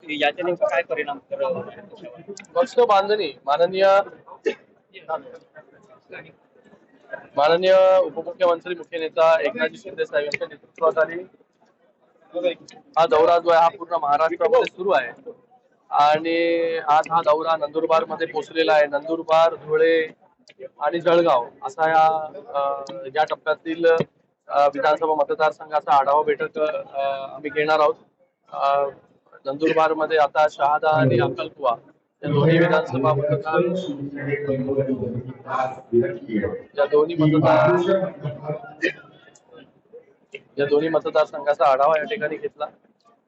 याचे नेमकं काय परिणाम पक्ष बांधणी माननीय उपमुख्यमंत्री मुख्य नेता एकनाथ शिंदे साहेब यांच्या नेतृत्वाखाली हा दौरा जो आहे हा पूर्ण महाराष्ट्रामध्ये सुरू आहे आणि आज हा दौरा नंदुरबार मध्ये पोहोचलेला आहे। नंदुरबार, धुळे आणि जळगाव असा या टप्प्यातील विधानसभा मतदारसंघाचा आढावा बैठक आम्ही घेणार आहोत। नंदुरबार मध्ये आता शहादा आणि अक्कलकुवा या दोन्ही विधानसभा या दोन्ही मतदारसंघाचा आढावा या ठिकाणी घेतला।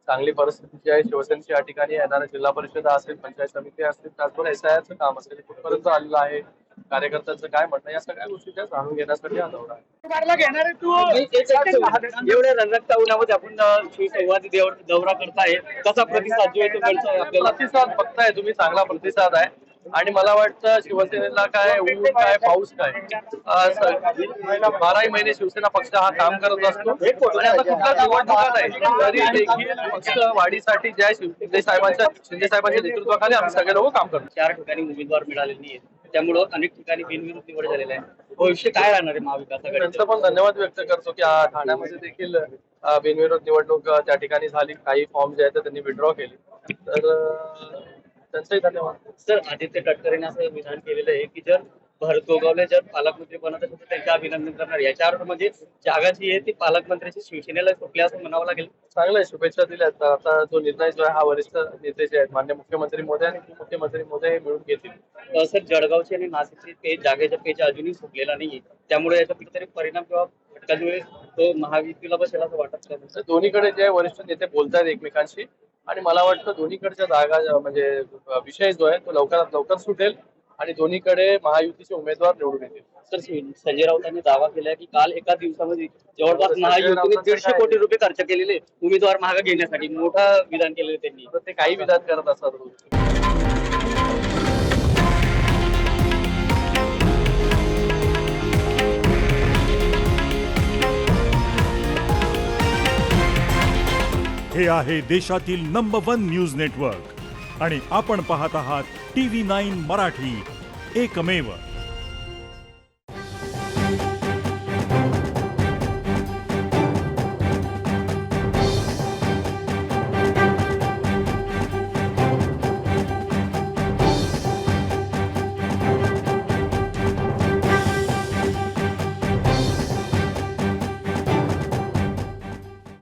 चांगली परिस्थिती आहे शिवसेनेची या ठिकाणी। येणाऱ्या जिल्हा परिषद असेल, पंचायत समिती असतील, त्याचबरोबर SIRचं काम असेल, कुठपर्यंत आलेलं आहे, कार्यकर्त्यांचं काय म्हणणं, या सगळ्या गोष्टी त्या जाणून घेण्यासाठी हा दौरा आहे। एवढ्या रणरक्ता उन्हामध्ये आपण सुसंवादी दौरा करताय, कसा प्रतिसाद जो आहे तो मिळतोय आपल्याला? प्रतिसाद बघताय तुम्ही, चांगला प्रतिसाद आहे आणि मला वाटतं शिवसेनेला काय ऊन काय पाऊस काय 12 महिने शिवसेना पक्ष हा काम करत असतो आणि आता कुठला निवडणुका नाही तरी देखील पक्ष वाढीसाठी ज्या शिंदे साहेबांच्या नेतृत्वाखाली आम्ही सगळे लोक काम करतो। 4 ठिकाणी उमेदवार मिळाले नाहीये, त्यामुळे अनेक ठिकाणी बिनविरोध निवड झालेला आहे। भविष्य काय राहणार आहे महाविकास आघाडीचं? त्यांचं पण धन्यवाद व्यक्त करतो की ठाण्यामध्ये देखील बिनविरोध निवडणूक त्या ठिकाणी झाली। काही फॉर्म जे आहेत त्यांनी विड्रॉ केले, तर त्यांचंही धन्यवाद। सर, आदित्य तटकरेंनी असं विधान केलेलं आहे की जर भरत गोगावले जर पालकमंत्री बनत असेल तर त्यांचे अभिनंदन करणार। याच्या अर्थ म्हणजे जागा जी आहे ती पालकमंत्र्याची शिवसेनेला सुटली असं म्हणावं लागेल। चांगलं शुभेच्छा दिल्यात। आता जो निर्णय जो आहे हा वरिष्ठ नेते जे आहेत माननीय मुख्यमंत्री मोदी आणि उपमुख्यमंत्री मोदी मिळून घेतील। सर, जळगावचे आणि नाशिकचे पेज जागेचा पेज अजूनही सुटलेला नाही, त्यामुळे याचा कुठेतरी परिणाम किंवा फटका जो आहे तो महायुतीला बसेल असं वाटत नाही? दोन्हीकडे जे वरिष्ठ नेते बोलतात एकमेकांशी आणि मला वाटतं दोन्हीकडच्या जागा म्हणजे विषय जो आहे तो लवकरात लवकर सुटेल आणि दोन्हीकडे महायुतीचे उमेदवार निवडून येतील। सर, संजय राऊतांनी दावा केला की काल एका दिवसामध्ये जवळपास महायुतीने 150 कोटी रुपये खर्च केलेले उमेदवार मागे घेण्यासाठी, मोठा विधान केलेलं त्यांनी। ते काही विधान करत असतात। हे आहे देशातील नंबर 1 न्यूज नेटवर्क आणि आपण पाहत आहात TV9 मराठी, एकमेव।